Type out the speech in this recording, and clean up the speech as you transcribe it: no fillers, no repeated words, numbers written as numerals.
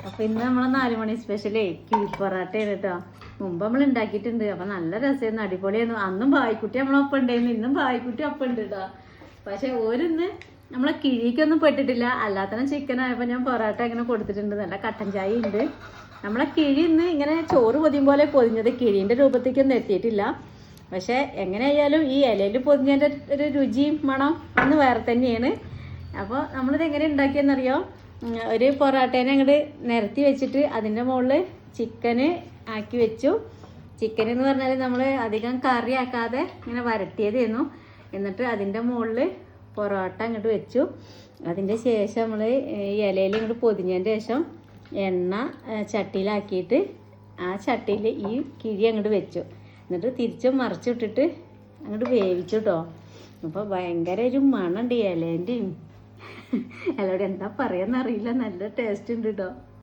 അപ്പോൾ ഇന്ന് നമ്മളെ 4 മണി സ്പെഷ്യലേ കിഴിപ്പൊറാട്ടയാണ് കേട്ടോ. മുമ്പ് നമ്മൾ ഉണ്ടാക്കിയിട്ടുണ്ട്. അപ്പോൾ നല്ല രസമായിരുന്നു, അടിപൊളിയായിരുന്നു. അന്നും ഭായിക്കുട്ടി നമ്മളൊപ്പം ഉണ്ടായിരുന്നു, ഇന്നും ഭായിക്കുട്ടി ഒപ്പം ഉണ്ട് കേട്ടോ. പക്ഷെ ഓരിന്ന് നമ്മളെ കിഴിക്കൊന്നും പെട്ടിട്ടില്ല. അല്ലാത്തന്നെ ചിക്കൻ ആയപ്പോൾ ഞാൻ പൊറാട്ട ഇങ്ങനെ കൊടുത്തിട്ടുണ്ട്. നല്ല കട്ടൻ ചായ ഉണ്ട്. നമ്മളെ കിഴി ഇന്ന് ഇങ്ങനെ ചോറ് പൊതിയും പോലെ പൊതിഞ്ഞത്, കിഴീൻ്റെ രൂപത്തേക്കൊന്നും എത്തിയിട്ടില്ല. പക്ഷെ എങ്ങനെയായാലും ഈ ഇലയിൽ പൊതിഞ്ഞതിൻ്റെ ഒരു രുചിയും മണം ഒന്ന് വേറെ തന്നെയാണ്. അപ്പോൾ നമ്മളിത് എങ്ങനെ ഉണ്ടാക്കിയെന്നറിയോ? ഒരു പൊറാട്ടേനെ അങ്ങോട്ട് നിരത്തി വെച്ചിട്ട് അതിൻ്റെ മുകളിൽ ചിക്കന് ആക്കി വെച്ചു. ചിക്കൻ എന്ന് പറഞ്ഞാൽ നമ്മൾ അധികം കറി ആക്കാതെ ഇങ്ങനെ വരട്ടിയതായിരുന്നു. എന്നിട്ട് അതിൻ്റെ മുകളിൽ പൊറോട്ട അങ്ങോട്ട് വെച്ചു. അതിൻ്റെ ശേഷം നമ്മൾ ഈ ഇലയിൽ ഇങ്ങോട്ട് പൊതിഞ്ഞതിൻ്റെ ശേഷം എണ്ണ ചട്ടിയിലാക്കിയിട്ട് ആ ചട്ടിയിൽ ഈ കിഴി അങ്ങോട്ട് വെച്ചു. എന്നിട്ട് തിരിച്ചും മറിച്ചിട്ടിട്ട് അങ്ങോട്ട് വേവിച്ചു കേട്ടോ. അപ്പോൾ ഭയങ്കര ഒരു മണമുണ്ട് ഈ ഇലേൻ്റെയും. അല്ലോടെ എന്താ പറയാന്നറിയില്ല, നല്ല ടേസ്റ്റ് ഉണ്ട് കേട്ടോ.